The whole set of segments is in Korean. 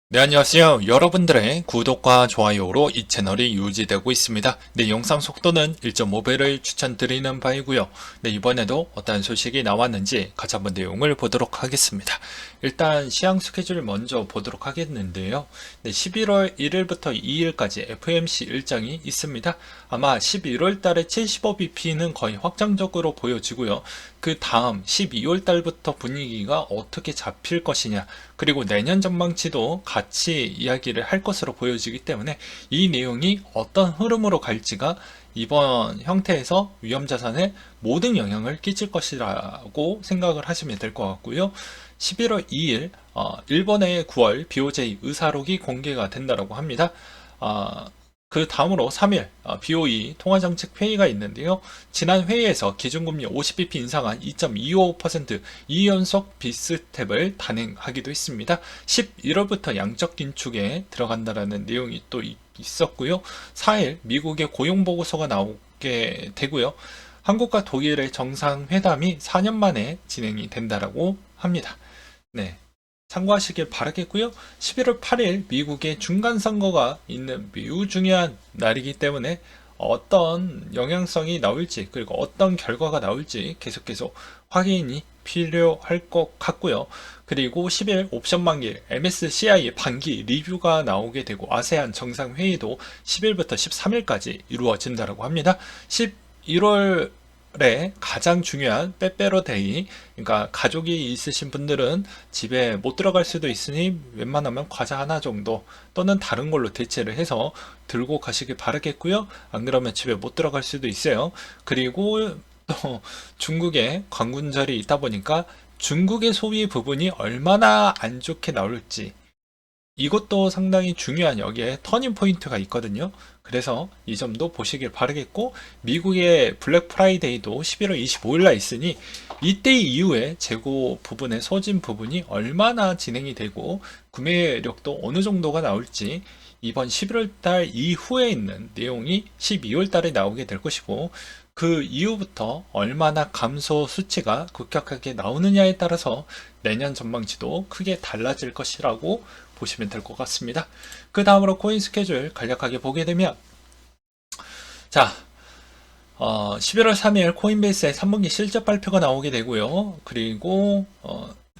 네, 안녕하세요. 여러분들의 구독과 좋아요로 이 채널이 유지되고 있습니다. 네, 영상 속도는 1.5배를 추천드리는 바이고요. 네, 이번에도 어떤 소식이 나왔는지 같이 한번 내용을 보도록 하겠습니다. 일단 시황 스케줄 먼저 보도록 하겠는데요. 네, 11월 1일부터 2일까지 FOMC 일정이 있습니다. 아마 11월 달에 75bp는 거의 확정적으로 보여지고요. 그 다음 12월 달부터 분위기가 어떻게 잡힐 것이냐, 그리고 내년 전망치도 같이 이야기를 할 것으로 보여지기 때문에 이 내용이 어떤 흐름으로 갈지가 이번 형태에서 위험자산에 모든 영향을 끼칠 것이라고 생각을 하시면 될 것 같고요. 11월 2일 일본의 9월 BOJ 의사록이 공개가 된다고 합니다. 그 다음으로 3일 BOE 통화정책 회의가 있는데요. 지난 회의에서 기준금리 50bp 인상한 2.25% 2연속 비스텝을 단행하기도 했습니다. 11월부터 양적 긴축에 들어간다라는 내용이 또 있었고요. 4일 미국의 고용보고서가 나오게 되고요. 한국과 독일의 정상회담이 4년 만에 진행이 된다라고 합니다. 네. 참고하시길 바라겠고요. 11월 8일 미국의 중간선거가 있는 매우 중요한 날이기 때문에 어떤 영향성이 나올지, 그리고 어떤 결과가 나올지 계속 확인이 필요할 것 같고요. 그리고 10일 옵션 만기 MSCI 반기 리뷰가 나오게 되고, 아세안 정상회의도 10일부터 13일까지 이루어진다고 합니다. 11월 가장 중요한 빼빼로데이, 그러니까 가족이 있으신 분들은 집에 못 들어갈 수도 있으니 웬만하면 과자 하나 정도 또는 다른 걸로 대체를 해서 들고 가시길 바라겠고요. 안 그러면 집에 못 들어갈 수도 있어요. 그리고 또 중국에 광군절이 있다 보니까 중국의 소비 부분이 얼마나 안 좋게 나올지, 이것도 상당히 중요한 여기에 터닝 포인트가 있거든요. 그래서 이 점도 보시길 바라겠고, 미국의 블랙 프라이데이도 11월 25일 날 있으니 이때 이후에 재고 부분의 소진 부분이 얼마나 진행이 되고 구매력도 어느 정도가 나올지 이번 11월 달 이후에 있는 내용이 12월 달에 나오게 될 것이고, 그 이후부터 얼마나 감소 수치가 급격하게 나오느냐에 따라서 내년 전망치도 크게 달라질 것이라고 보시면 될 것 같습니다. 그 다음으로 코인 스케줄 간략하게 보게 되면, 자, 11월 3일 코인베이스의 3분기 실적 발표가 나오게 되고요. 그리고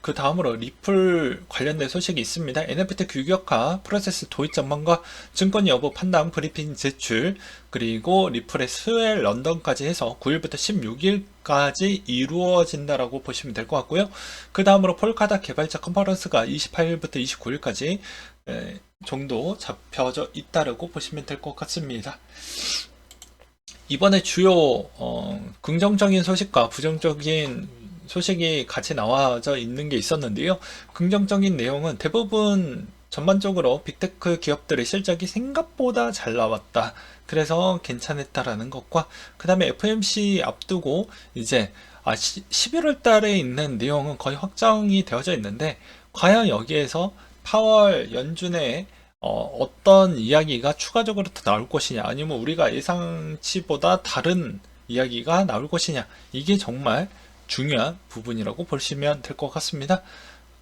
그 다음으로 리플 관련된 소식이 있습니다. NFT 규격화 프로세스 도입 전망과 증권 여부 판단 브리핑 제출, 그리고 리플의 스웰 런던까지 해서 9일부터 16일까지 이루어진다라고 보시면 될 것 같고요. 그 다음으로 폴카다 개발자 컨퍼런스가 28일부터 29일까지 정도 잡혀져 있다라고 보시면 될 것 같습니다. 이번에 주요 긍정적인 소식과 부정적인 소식이 같이 나와져 있는 게 있었는데요. 긍정적인 내용은 대부분 전반적으로 빅테크 기업들의 실적이 생각보다 잘 나왔다, 그래서 괜찮았다라는 것과, 그 다음에 FMC 앞두고 이제 11월 달에 있는 내용은 거의 확정이 되어져 있는데, 과연 여기에서 파월 연준의 어떤 이야기가 추가적으로 더 나올 것이냐, 아니면 우리가 예상치보다 다른 이야기가 나올 것이냐, 이게 정말 중요한 부분이라고 보시면 될 것 같습니다.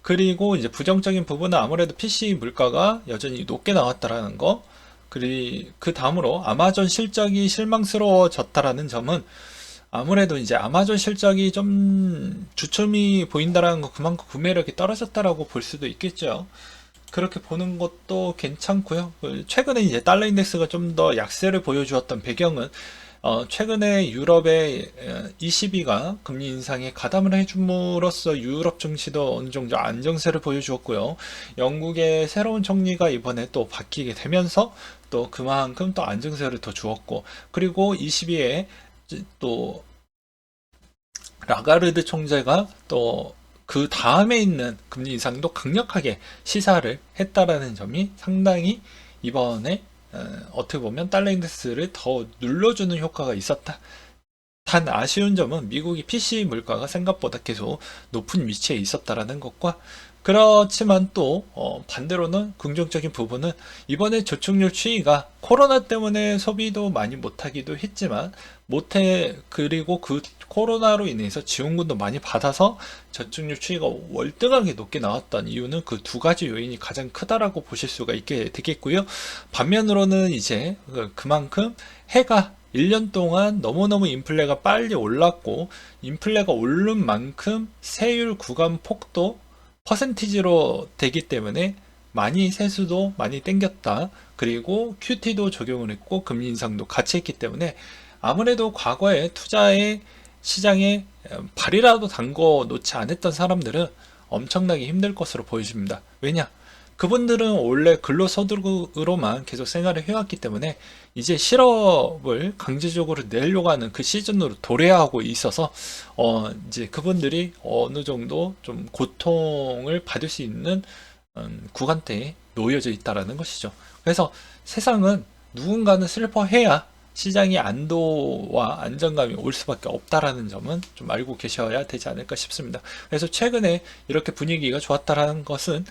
그리고 이제 부정적인 부분은 아무래도 PC 물가가 여전히 높게 나왔다라는 거, 그리고 그 다음으로 아마존 실적이 실망스러워졌다라는 점은, 아무래도 이제 아마존 실적이 좀 주춤이 보인다라는 거, 그만큼 구매력이 떨어졌다라고 볼 수도 있겠죠. 그렇게 보는 것도 괜찮고요. 최근에 이제 달러 인덱스가 좀 더 약세를 보여주었던 배경은, 최근에 유럽의 ECB가 금리 인상에 가담을 해줌으로써 유럽 증시도 어느 정도 안정세를 보여주었고요. 영국의 새로운 총리가 이번에 또 바뀌게 되면서 또 그만큼 또 안정세를 더 주었고, 그리고 ECB의 또 라가르드 총재가 또 그 다음에 있는 금리 인상도 강력하게 시사를 했다라는 점이 상당히 이번에 어떻게 보면 달러 인덱스를 더 눌러주는 효과가 있었다. 단 아쉬운 점은 미국이 PC 물가가 생각보다 계속 높은 위치에 있었다라는 것과, 그렇지만 또 반대로는 긍정적인 부분은 이번에 저축률 추이가 코로나 때문에 소비도 많이 못하기도 했지만, 못해 그리고 그 코로나로 인해서 지원금도 많이 받아서 저축률 추이가 월등하게 높게 나왔던 이유는 그 두 가지 요인이 가장 크다라고 보실 수가 있게 되겠고요. 반면으로는 이제 그만큼 해가 1년 동안 너무너무 인플레가 빨리 올랐고, 인플레가 오른 만큼 세율 구간 폭도 퍼센티지로 되기 때문에 많이 세수도 많이 땡겼다. 그리고 QT도 적용을 했고 금리 인상도 같이 했기 때문에 아무래도 과거에 투자의 시장에 발이라도 담궈 놓지 않았던 사람들은 엄청나게 힘들 것으로 보여집니다. 왜냐? 그분들은 원래 근로소득으로만 계속 생활을 해왔기 때문에 이제 실업을 강제적으로 내려고 하는 그 시즌으로 도래하고 있어서 이제 그분들이 어느 정도 좀 고통을 받을 수 있는 구간대에 놓여져 있다라는 것이죠. 그래서 세상은 누군가는 슬퍼해야 시장이 안도와 안정감이 올 수밖에 없다라는 점은 좀 알고 계셔야 되지 않을까 싶습니다. 그래서 최근에 이렇게 분위기가 좋았다라는 것은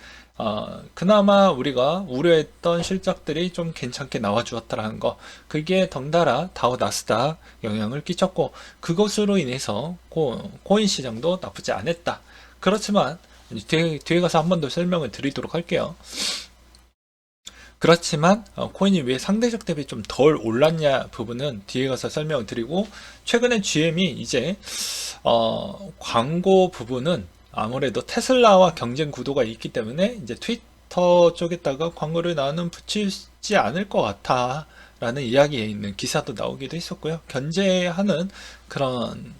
그나마 우리가 우려했던 실적들이 좀 괜찮게 나와주었다라는 거, 그게 덩달아 다우 나스닥 영향을 끼쳤고, 그것으로 인해서 코인 시장도 나쁘지 않았다. 그렇지만 뒤에 가서 한 번 더 설명을 드리도록 할게요. 그렇지만 코인이 왜 상대적 대비 좀 덜 올랐냐 부분은 뒤에 가서 설명을 드리고, 최근에 GM이 이제 광고 부분은 아무래도 테슬라와 경쟁 구도가 있기 때문에 이제 트위터 쪽에다가 광고를 나는 붙이지 않을 것 같아 라는 이야기에 있는 기사도 나오기도 했었고요. 견제하는 그런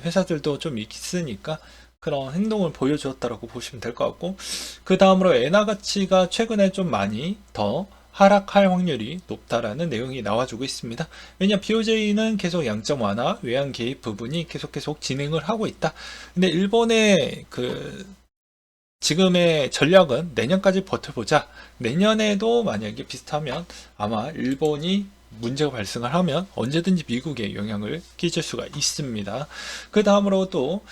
회사들도 좀 있으니까 그런 행동을 보여주었다라고 보시면 될 것 같고, 그 다음으로 엔화 가치가 최근에 좀 많이 더 하락할 확률이 높다라는 내용이 나와주고 있습니다. 왜냐, BOJ는 계속 양적 완화, 외환 개입 부분이 계속 진행을 하고 있다. 근데 일본의 지금의 전략은 내년까지 버텨보자. 내년에도 만약에 비슷하면 아마 일본이 문제가 발생을 하면 언제든지 미국에 영향을 끼칠 수가 있습니다. 그 다음으로 또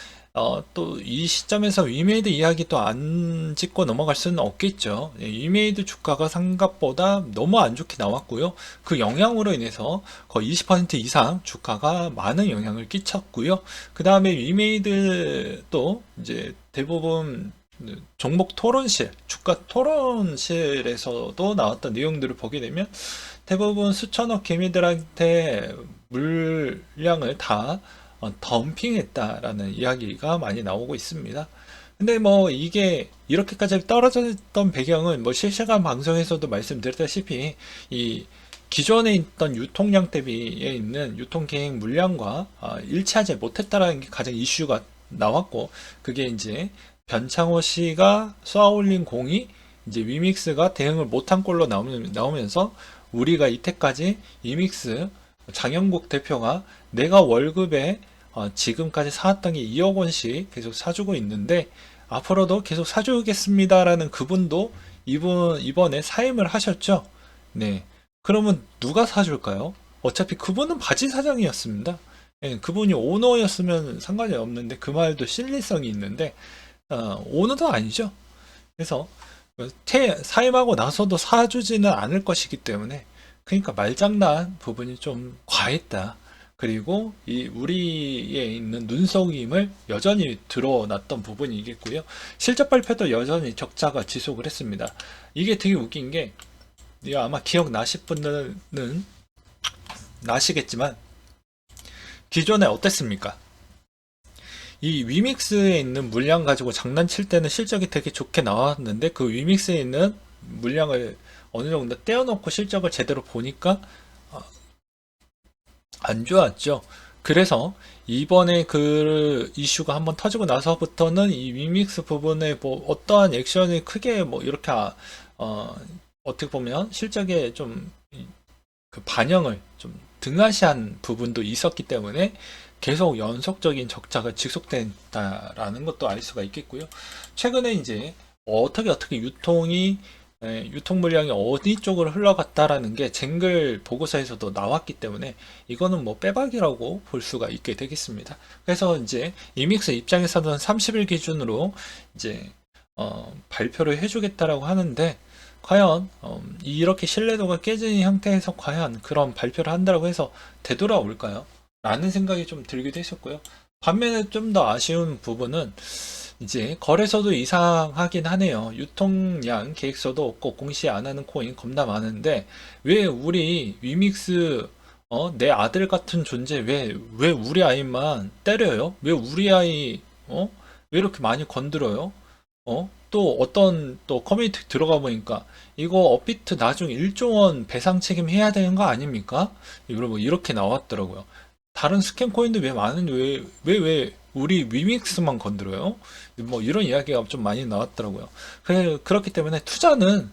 이 시점에서 위메이드 이야기 또 안 짚고 넘어갈 수는 없겠죠. 위메이드 주가가 생각보다 너무 안 좋게 나왔고요. 그 영향으로 인해서 거의 20% 이상 주가가 많은 영향을 끼쳤고요. 그 다음에 위메이드도 이제 대부분 종목 토론실, 주가 토론실에서도 나왔던 내용들을 보게 되면 대부분 수천억 개미들한테 물량을 다 덤핑했다라는 이야기가 많이 나오고 있습니다. 근데 뭐 이게 이렇게까지 떨어졌던 배경은 뭐 실시간 방송에서도 말씀드렸다시피 이 기존에 있던 유통량 대비에 있는 유통계획 물량과 일치하지 못했다라는 게 가장 이슈가 나왔고, 그게 이제 변창호 씨가 쏘아올린 공이 이제 위믹스가 대응을 못한 꼴로 나오면서 우리가 이때까지 위믹스 장영국 대표가 내가 월급에 지금까지 사왔던 게 2억 원씩 계속 사주고 있는데 앞으로도 계속 사주겠습니다라는 그분도 이번에 사임을 하셨죠. 네. 그러면 누가 사줄까요? 어차피 그분은 바지 사장이었습니다. 네, 그분이 오너였으면 상관이 없는데 그 말도 신뢰성이 있는데 오너도 아니죠. 그래서 사임하고 나서도 사주지는 않을 것이기 때문에, 그러니까 말장난 부분이 좀 과했다. 그리고 이 우리에 있는 눈속임을 여전히 드러났던 부분이겠고요. 실적 발표도 여전히 적자가 지속을 했습니다. 이게 되게 웃긴 게, 이거 아마 기억나실 분들은 나시겠지만 기존에 어땠습니까? 이 위믹스에 있는 물량 가지고 장난칠 때는 실적이 되게 좋게 나왔는데 그 위믹스에 있는 물량을 어느 정도 떼어놓고 실적을 제대로 보니까 안 좋았죠. 그래서 이번에 그 이슈가 한번 터지고 나서부터는 이 위믹스 부분에 뭐 어떠한 액션이 크게 뭐 이렇게 어떻게 보면 실적에 좀 그 반영을 좀 등한시한 부분도 있었기 때문에 계속 연속적인 적자가 지속된다라는 것도 알 수가 있겠고요. 최근에 이제 어떻게 유통 물량이 어디 쪽으로 흘러갔다라는 게 쟁글 보고서에서도 나왔기 때문에 이거는 뭐 빼박이라고 볼 수가 있게 되겠습니다. 그래서 이제 이믹스 입장에서는 30일 기준으로 이제 발표를 해주겠다라고 하는데, 과연 이렇게 신뢰도가 깨지는 형태에서 과연 그런 발표를 한다고 해서 되돌아올까요? 라는 생각이 좀 들기도 했었고요. 반면에 좀 더 아쉬운 부분은 이제 거래소도 이상하긴 하네요. 유통량 계획서도 없고 공시 안 하는 코인 겁나 많은데 왜 우리 위믹스 내 아들 같은 존재 왜 우리 아이만 때려요? 왜 우리 아이 왜 이렇게 많이 건드려요? 또 어떤 또 커뮤니티 들어가 보니까 이거 업비트 나중 1조 원 배상 책임해야 되는 거 아닙니까? 뭐 이렇게 나왔더라고요. 다른 스캔 코인도 왜 많은데 왜 우리 위믹스만 건드려요? 뭐 이런 이야기가 좀 많이 나왔더라고요. 그렇기 때문에 투자는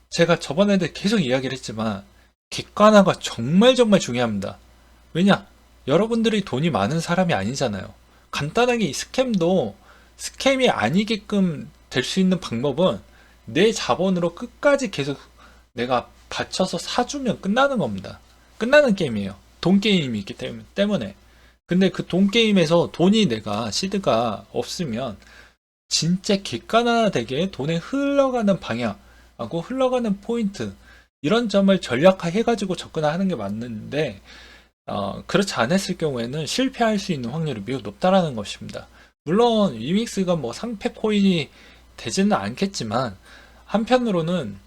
제가 저번에도 계속 이야기를 했지만 객관화가 정말 정말 중요합니다. 왜냐? 여러분들이 돈이 많은 사람이 아니잖아요. 간단하게 이 스캠도 스캠이 아니게끔 될 수 있는 방법은 내 자본으로 끝까지 계속 내가 받쳐서 사주면 끝나는 겁니다. 끝나는 게임이에요. 돈 게임이 있기 때문에. 근데 그 돈 게임에서 돈이 내가 시드가 없으면 진짜 객관화되게 돈에 흘러가는 방향하고 흘러가는 포인트 이런 점을 전략화 해가지고 접근하는 게 맞는데 그렇지 않았을 경우에는 실패할 수 있는 확률이 매우 높다라는 것입니다. 물론 위믹스가 뭐 상패 코인이 되지는 않겠지만 한편으로는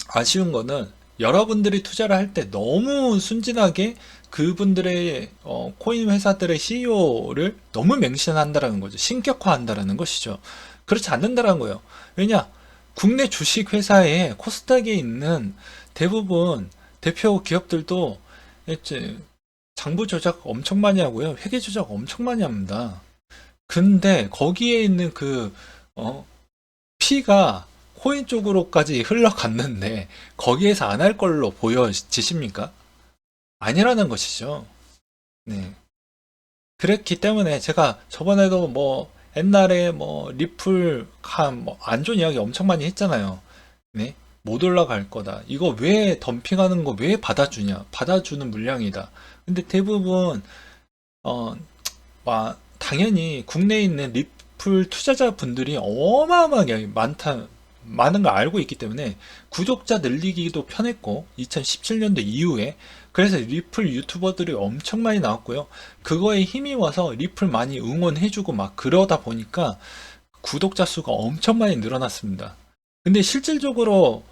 아쉬운 거는 여러분들이 투자를 할 때 너무 순진하게 그분들의 코인 회사들의 CEO를 너무 맹신한다라는 거죠. 신격화한다라는 것이죠. 그렇지 않는다라는 거예요. 왜냐? 국내 주식 회사에 코스닥에 있는 대부분 대표 기업들도 이제 장부 조작 엄청 많이 하고요. 회계 조작 엄청 많이 합니다. 근데 거기에 있는 그 피가 코인 쪽으로까지 흘러갔는데 거기에서 안 할 걸로 보여지십니까? 아니라는 것이죠. 네. 그랬기 때문에 제가 저번에도 뭐 옛날에 뭐 리플 뭐안 좋은 이야기 엄청 많이 했잖아요. 네. 못 올라갈 거다. 이거 왜 덤핑하는 거 왜 받아주냐? 받아주는 물량이다. 근데 대부분 어 당연히 국내에 있는 리플 투자자분들이 어마어마하게 많은 걸 알고 있기 때문에 구독자 늘리기도 편했고, 2017년도 이후에, 그래서 리플 유튜버들이 엄청 많이 나왔고요. 그거에 힘입어서 리플 많이 응원해주고 막 그러다 보니까 구독자 수가 엄청 많이 늘어났습니다. 근데 실질적으로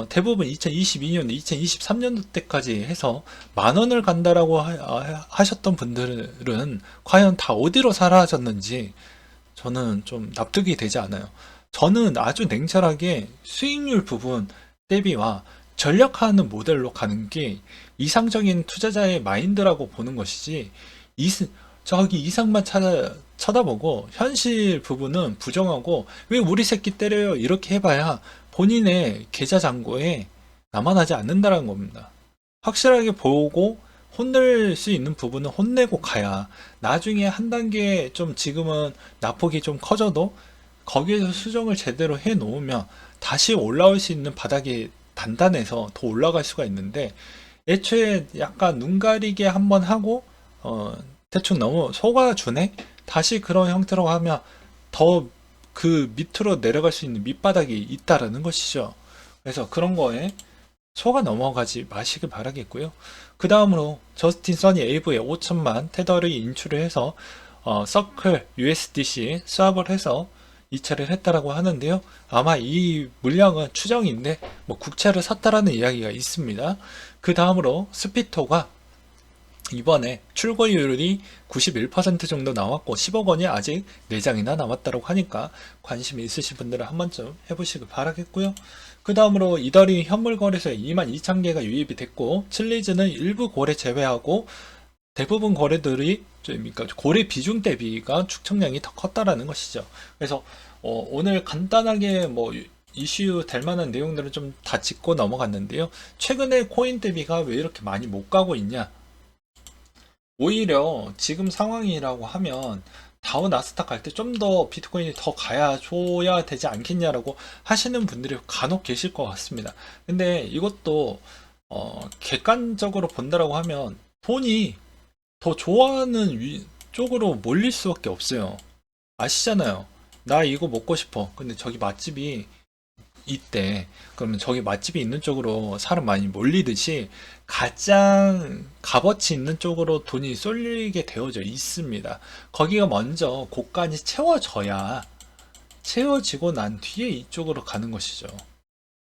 대부분 2022년, 2023년도 때까지 해서 10,000원을 간다라고 하셨던 분들은 과연 다 어디로 사라졌는지 저는 좀 납득이 되지 않아요. 저는 아주 냉철하게 수익률 부분 대비와 전략하는 모델로 가는 게 이상적인 투자자의 마인드라고 보는 것이지, 이, 저기 이상만 쳐다보고 현실 부분은 부정하고 왜 우리 새끼 때려요 이렇게 해봐야 본인의 계좌 잔고에 남아나지 않는다는 겁니다. 확실하게 보고 혼낼 수 있는 부분은 혼내고 가야 나중에 한 단계 좀 지금은 낙폭이 좀 커져도 거기에서 수정을 제대로 해 놓으면 다시 올라올 수 있는 바닥이 단단해서 더 올라갈 수가 있는데, 애초에 약간 눈 가리게 한번 하고 대충 너무 속아주네? 다시 그런 형태로 하면 더 그 밑으로 내려갈 수 있는 밑바닥이 있다라는 것이죠. 그래서 그런 거에 속아 넘어가지 마시길 바라겠고요. 그 다음으로 저스틴 써니 에이브에 5천만 테더를 인출을 해서 서클 USDC 수합을 해서 이체를 했다라고 하는데요. 아마 이 물량은 추정인데 뭐 국채를 샀다라는 이야기가 있습니다. 그 다음으로 스피토가 이번에 출고율이 91% 정도 나왔고 10억 원이 아직 4장이나 남았다고 하니까 관심 있으신 분들은 한 번쯤 해보시길 바라겠고요. 그 다음으로 이더리 현물 거래소에 22,000개가 유입이 됐고, 칠리즈는 일부 거래 제외하고 대부분 거래들이 그러니까 거래 비중 대비가 축적량이 더 컸다라는 것이죠. 그래서 오늘 간단하게 뭐 이슈 될 만한 내용들은 좀 다 짚고 넘어갔는데요. 최근에 코인 대비가 왜 이렇게 많이 못 가고 있냐? 오히려 지금 상황이라고 하면 다우 나스닥 갈 때 좀 더 비트코인이 더 가야 줘야 되지 않겠냐라고 하시는 분들이 간혹 계실 것 같습니다. 근데 이것도 객관적으로 본다라고 하면 돈이 더 좋아하는 쪽으로 몰릴 수밖에 없어요. 아시잖아요. 나 이거 먹고 싶어. 근데 저기 맛집이 있대. 그러면 저기 맛집이 있는 쪽으로 사람 많이 몰리듯이 가장 값어치 있는 쪽으로 돈이 쏠리게 되어져 있습니다. 거기가 먼저 곳간이 채워지고 난 뒤에 이쪽으로 가는 것이죠.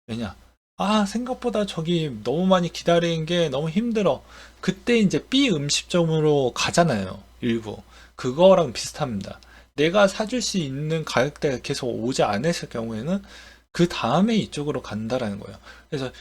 왜냐? 아, 생각보다 저기 너무 많이 기다리는 게 너무 힘들어. 그때 이제 B 음식점으로 가잖아요. 일부. 그거랑 비슷합니다. 내가 사줄 수 있는 가격대가 계속 오지 않았을 경우에는 그 다음에 이쪽으로 간다라는 거예요. 그래서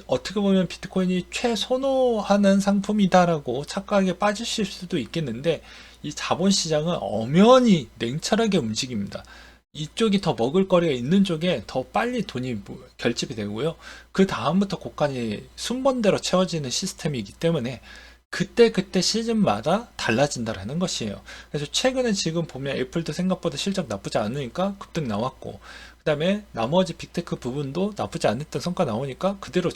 어떻게 보면 비트코인이 최선호하는 상품이다라고 착각에 빠지실 수도 있겠는데 이 자본시장은 엄연히 냉철하게 움직입니다. 이쪽이 더 먹을거리가 있는 쪽에 더 빨리 돈이 결집이 되고요. 그 다음부터 곡간이 순번대로 채워지는 시스템이기 때문에 그때 시즌마다 달라진다라는 것이에요. 그래서 최근에 지금 보면 애플도 생각보다 실적 나쁘지 않으니까 급등 나왔고, 그 다음에 나머지 빅테크 부분도 나쁘지 않았던 성과 나오니까 그대로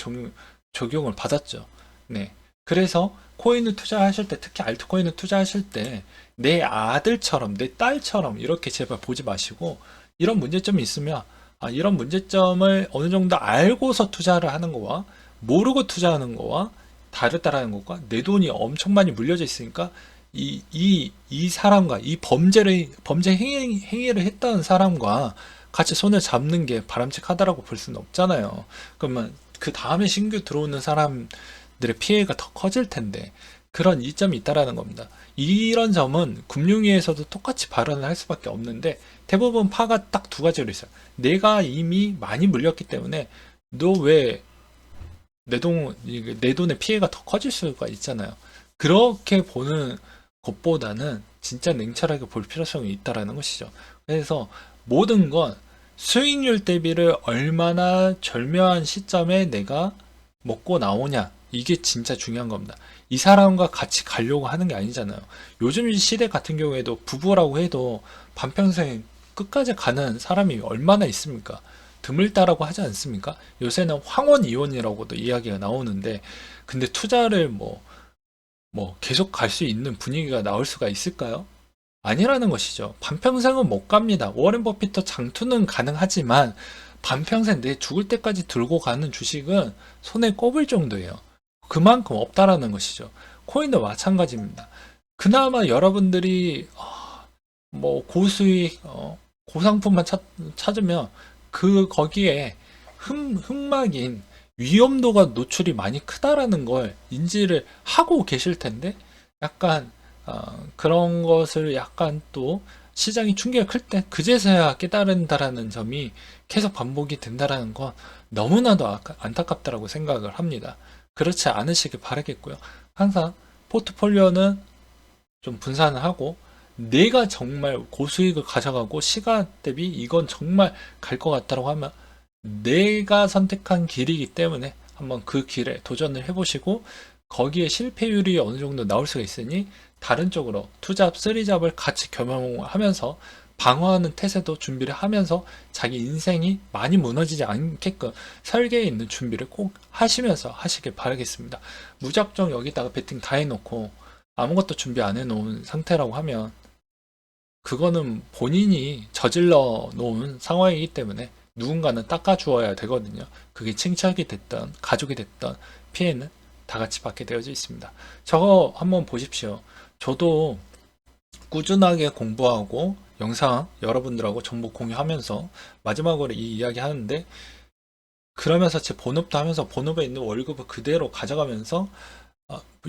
적용을 받았죠. 네. 그래서 코인을 투자하실 때, 특히 알트코인을 투자하실 때, 내 아들처럼, 내 딸처럼 이렇게 제발 보지 마시고, 이런 문제점이 있으면, 이런 문제점을 어느 정도 알고서 투자를 하는 거와, 모르고 투자하는 거와, 다르다라는 것과 내 돈이 엄청 많이 물려져 있으니까 이 사람과 이 범죄 행위를 했던 사람과 같이 손을 잡는 게 바람직하다라고 볼 수는 없잖아요. 그러면 그 다음에 신규 들어오는 사람들의 피해가 더 커질 텐데 그런 이점이 있다라는 겁니다. 이런 점은 금융위에서도 똑같이 발언을 할 수밖에 없는데 대부분 파가 딱 두 가지로 있어요. 내가 이미 많이 물렸기 때문에 너왜 내 돈의 피해가 더 커질 수가 있잖아요. 그렇게 보는 것보다는 진짜 냉철하게 볼 필요성이 있다라는 것이죠. 그래서 모든 건 수익률 대비를 얼마나 절묘한 시점에 내가 먹고 나오냐. 이게 진짜 중요한 겁니다. 이 사람과 같이 가려고 하는 게 아니잖아요. 요즘 시대 같은 경우에도 부부라고 해도 반평생 끝까지 가는 사람이 얼마나 있습니까? 드물다라고 하지 않습니까? 요새는 황혼 이혼이라고도 이야기가 나오는데, 근데 투자를 계속 갈 수 있는 분위기가 나올 수가 있을까요? 아니라는 것이죠. 반평생은 못 갑니다. 워렌 버핏도 장투는 가능하지만, 반평생 내 죽을 때까지 들고 가는 주식은 손에 꼽을 정도예요. 그만큼 없다라는 것이죠. 코인도 마찬가지입니다. 그나마 여러분들이, 고수익, 고상품만 찾으면, 거기에 흑막인 위험도가 노출이 많이 크다라는 걸 인지를 하고 계실 텐데, 약간, 그런 것을 약간 또 시장이 충격이 클 때, 그제서야 깨달은다라는 점이 계속 반복이 된다라는 건 너무나도 안타깝다라고 생각을 합니다. 그렇지 않으시길 바라겠고요. 항상 포트폴리오는 좀 분산을 하고, 내가 정말 고수익을 가져가고 시간 대비 이건 정말 갈 것 같다고 하면 내가 선택한 길이기 때문에 한번 그 길에 도전을 해보시고 거기에 실패율이 어느 정도 나올 수가 있으니 다른 쪽으로 투잡, 쓰리잡을 같이 겸용하면서 방어하는 태세도 준비를 하면서 자기 인생이 많이 무너지지 않게끔 설계에 있는 준비를 꼭 하시면서 하시길 바라겠습니다. 무작정 여기다가 베팅 다 해놓고 아무것도 준비 안 해놓은 상태라고 하면 그거는 본인이 저질러 놓은 상황이기 때문에 누군가는 닦아주어야 되거든요. 그게 친척이 됐던 가족이 됐던 피해는 다 같이 받게 되어져 있습니다. 저거 한번 보십시오. 저도 꾸준하게 공부하고 영상 여러분들하고 정보 공유하면서 마지막으로 이 이야기 하는데 그러면서 제 본업도 하면서 본업에 있는 월급을 그대로 가져가면서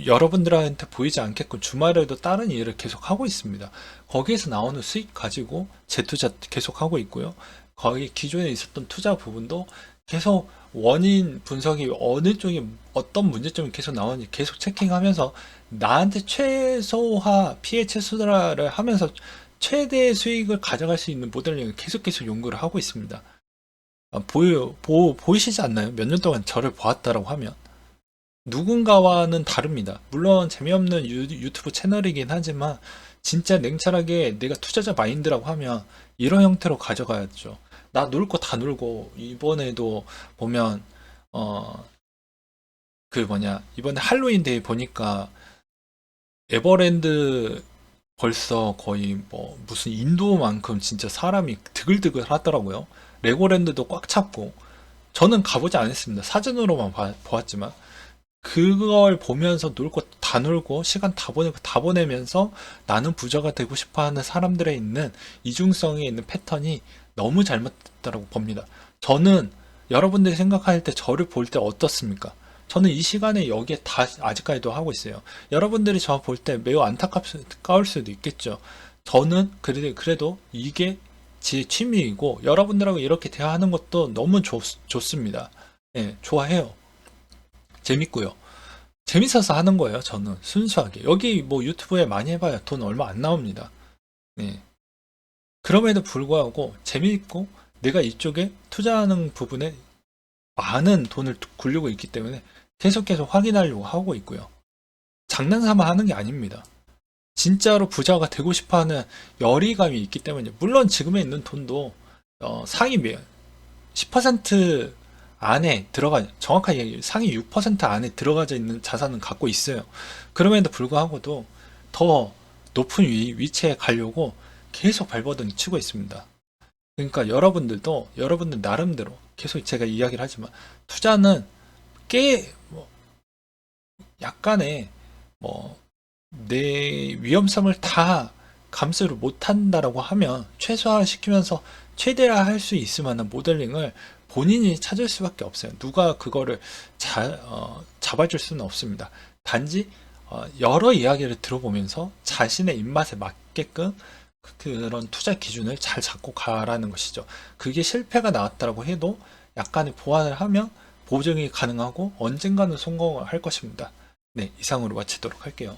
여러분들한테 보이지 않게끔 주말에도 다른 일을 계속 하고 있습니다. 거기에서 나오는 수익 가지고 재투자 계속 하고 있고요. 거기 기존에 있었던 투자 부분도 계속 원인 분석이 어느 쪽에 어떤 문제점이 계속 나오는지 계속 체킹하면서 나한테 최소화 피해 최소화를 하면서 최대 수익을 가져갈 수 있는 모델링을 계속 연구를 하고 있습니다. 보이시지 않나요? 몇 년 동안 저를 보았다라고 하면 누군가와는 다릅니다. 물론 재미없는 유튜브 채널이긴 하지만 진짜 냉철하게 내가 투자자 마인드라고 하면 이런 형태로 가져가야죠. 나 놀 거 다 놀고 이번에도 보면 이번에 할로윈 데이 보니까 에버랜드 벌써 거의 무슨 인도만큼 진짜 사람이 드글드글 하더라고요. 레고랜드도 꽉 찼고 저는 가보지 않았습니다. 사진으로만 보았지만 그걸 보면서 놀 거 다 놀고 시간 다 보내고 다 보내면서 나는 부자가 되고 싶어 하는 사람들에 있는 이중성에 있는 패턴이 너무 잘못됐다고 봅니다. 저는 여러분들이 생각할 때 저를 볼 때 어떻습니까? 저는 이 시간에 여기에 다 아직까지도 하고 있어요. 여러분들이 저 볼 때 매우 안타까울 수도 있겠죠. 저는 그래도 이게 제 취미이고 여러분들하고 이렇게 대화하는 것도 너무 좋습니다. 예, 좋아해요. 재밌고요. 재밌어서 하는 거예요, 저는. 순수하게. 여기 뭐 유튜브에 많이 해봐야 돈 얼마 안 나옵니다. 네. 그럼에도 불구하고 재미있고 내가 이쪽에 투자하는 부분에 많은 돈을 굴리고 있기 때문에 계속 확인하려고 하고 있고요. 장난삼아 하는 게 아닙니다. 진짜로 부자가 되고 싶어 하는 열의감이 있기 때문에, 물론 지금에 있는 돈도 상위 10% 안에 정확하게 얘기하면 상위 6% 안에 들어가져 있는 자산은 갖고 있어요. 그럼에도 불구하고도 더 높은 위치에 가려고 계속 발버둥 치고 있습니다. 그러니까 여러분들도 여러분들 나름대로 계속 제가 이야기를 하지만 투자는 뭐 약간의 뭐 내 위험성을 다 감수를 못한다라고 하면 최소화시키면서 최대화할 수 있을 만한 모델링을 본인이 찾을 수밖에 없어요. 누가 그거를 잡아줄 수는 없습니다. 단지 여러 이야기를 들어보면서 자신의 입맛에 맞게끔 그런 투자 기준을 잘 잡고 가라는 것이죠. 그게 실패가 나왔다고 해도 약간의 보완을 하면 보증이 가능하고 언젠가는 성공을 할 것입니다. 네, 이상으로 마치도록 할게요.